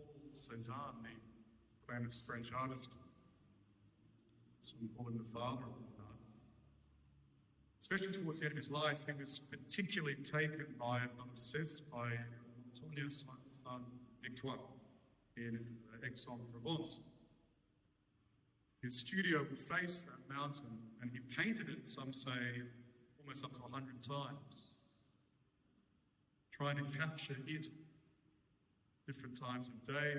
Paul Cezanne, the famous French artist. Some call him the father of art. Especially towards the end of his life, he was particularly taken by, I'm obsessed by Antonio's son Victoire in Aix-en-Provence. His studio faced that mountain, and he painted it, some say, almost up to 100 times, trying to capture it different times of day,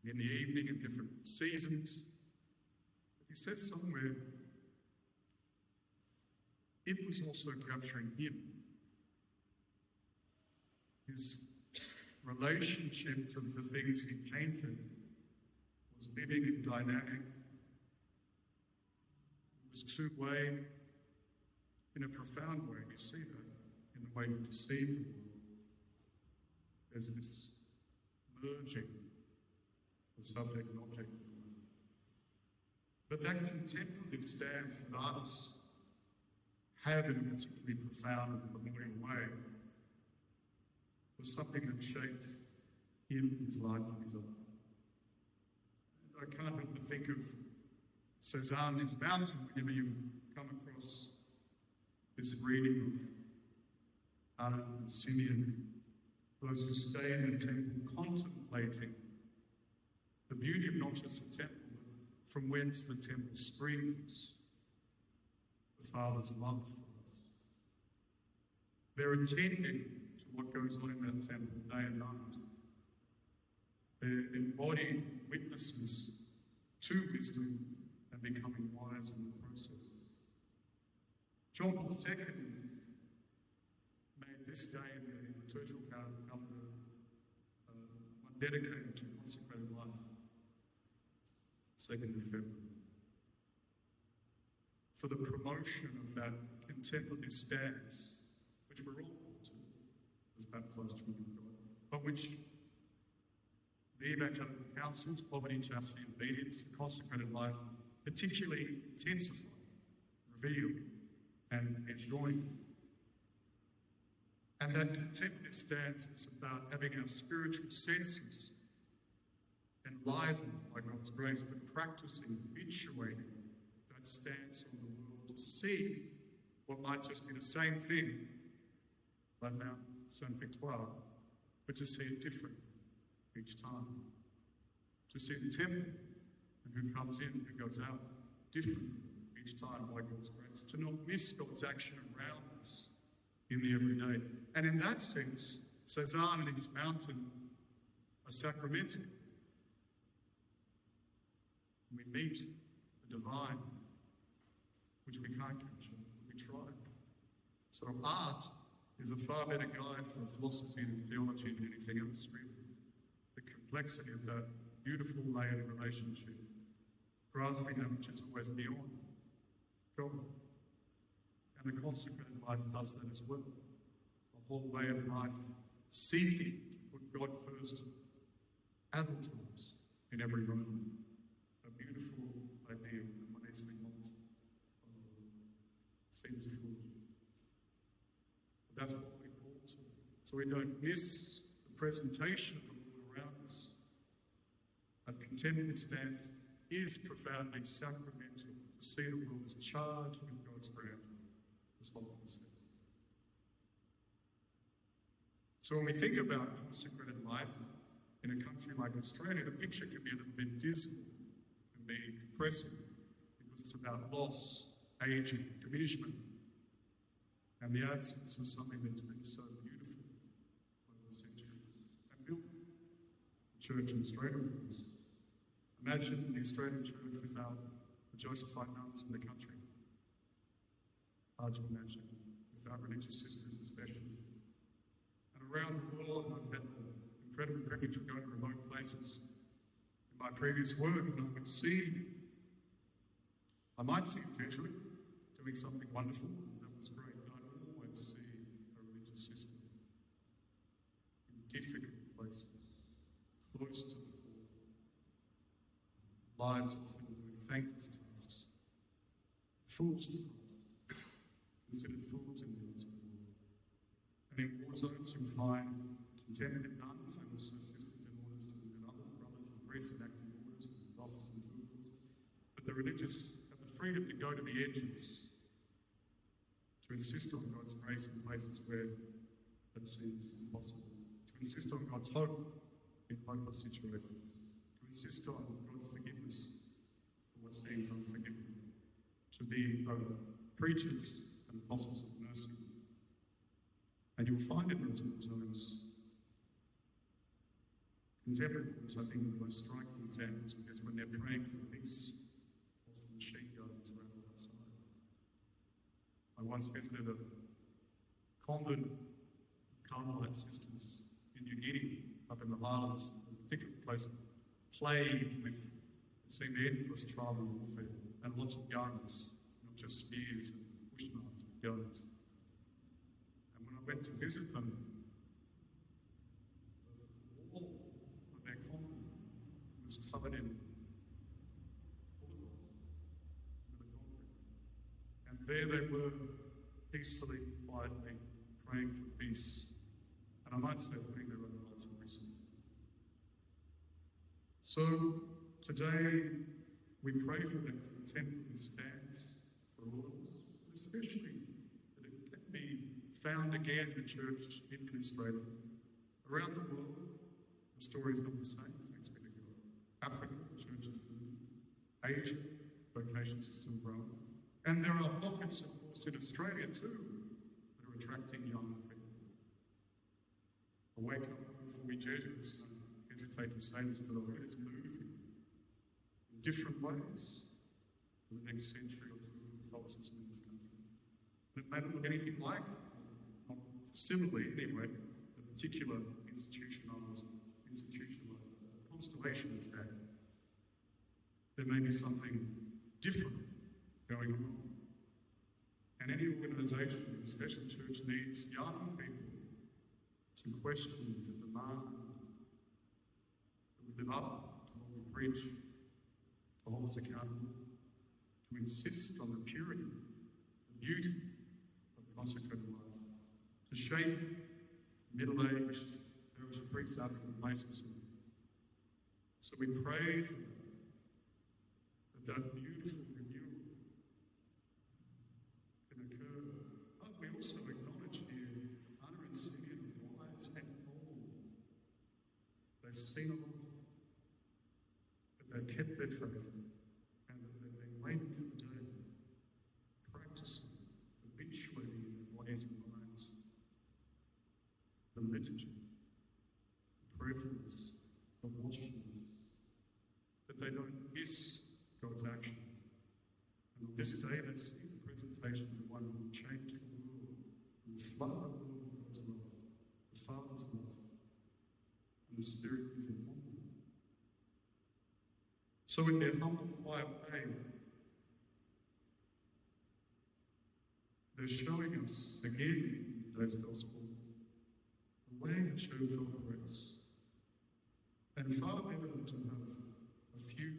in the evening, in different seasons. But he says somewhere, it was also capturing him. His relationship to the things he painted was living and dynamic. It was two-way in a profound way. You see that in the way you perceive the world. There's this merging of subject and object. But that contemplative stance that artists have in a particularly profound and memorial way was something that shaped him, his life, and his art. I can't help but think of Cezanne, his mountain, whenever you come across this reading of Anna and Simeon, those who stay in the temple contemplating the beauty of not just the temple, but from whence the temple springs, the Father's love for us. They're attending to what goes on in that temple day and night. They're embodied witnesses to wisdom and becoming wise in the process. John Paul II made this day in the liturgical calendar one dedicated to consecrated life, 2nd of February, for the promotion of that contemplative stance, which we're all called to as baptized children of God, but which the evangelical counsels, poverty, chastity, and obedience, the consecrated life, particularly intensify, reveal, and enjoy. And that contemplative stance is about having our spiritual senses enlivened by God's grace, but practicing, habituating that stance on the world to see what might just be the same thing, like Mount Saint-Victoire, but to see it different each time. To see the temple and who comes in, who goes out, different each time by God's grace. To not miss God's action around us in the everyday. And in that sense, Cezanne and his mountain are sacramental. We meet the divine, which we can't capture, we try. So art is a far better guide for philosophy and theology than anything else, really. The complexity of that beautiful layered relationship, grasping that which is always beyond God. And the consecrated life does that as well. A whole way of life seeking to put God first at all times in every moment. A beautiful idea that one easily seems foolish. But that's what we're called to. So we don't miss the presentation of the world around us. A contemplative stance is profoundly sacramental to see the world as charged with God's grant, as Homilies says. So when we think about consecrated life in a country like Australia, the picture can be a little bit dismal, can be depressing, because it's about loss, aging, diminishment, and the absence of something that's been so beautiful over the centuries and built the church in Australia. Imagine the Australian church without the Josephite nuns in the country. Hard to imagine, without religious sisters especially. And around the world, I've had the incredible privilege of going to remote places in my previous work, and I might see it visually, doing something wonderful, and that was great, but I'd always see a religious system in difficult places, close to the poor, lives of filled with thankless tasks, fools for Christ, considered fools in the eyes of the world. And in war zones you find contemplative nuns and also sisters in religious have the freedom to go to the edges, to insist on God's grace in places where that seems impossible, to insist on God's hope in hopeless situations, to insist on God's forgiveness for what seems unforgivable, to be preachers and apostles of mercy. And you'll find in those times contemporaries, I think, the most striking examples of this when they're praying for peace, whilst the machine guns around outside. I once visited a convent of Carmelite sisters in New Guinea, up in the highlands, a particular place plagued with, it seemed, endless tribal warfare and lots of guns, not just spears and bush knives, but guns. And when I went to visit them, the wall of their convent was covered in bullets with a concrete. And there they were, peacefully, quietly, praying for peace. And I might say, putting their own lives at risk. So, today, we pray for the contemporary stance for all of us, especially that it can be found again in the church in Australia. Around the world, the story is not the same, thanks be to God. Africa, the church is booming. Asia, vocations are still growing. And there are pockets, of course, in Australia too, that are attracting young people. A wake-up call for we Jesuits, I hesitate to say this, but it's moving in different ways for the next century or two of Catholicism in this country. And it may not look anything like, not similarly anyway, the particular institutionalised constellation of that. There may be something different going on. And any organisation, especially church, needs young people to question, to demand, that we live up to what we preach, to hold us accountable, to insist on the purity, the beauty of consecrated life, to shape middle-aged parish priests out of complacency. So we pray for that beautiful renewal can occur. But we also acknowledge here honor and singing wise and old. They've seen a lot, but they've kept their faith, and that they've been waiting for the day, practicing habitually in their ways and minds the liturgy, the prayerfulness, the watchfulness, that they don't miss God's action. And on this day, they see the presentation of the one who will change the world, who will flood the world with God's love, the Father's love, and the Spirit is upon them. So in their humble, quiet way, they're showing us again in today's Gospel the way the church operates. And far better than to have a few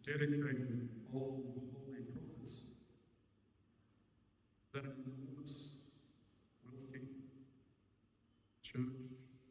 dedicated old holy prophets than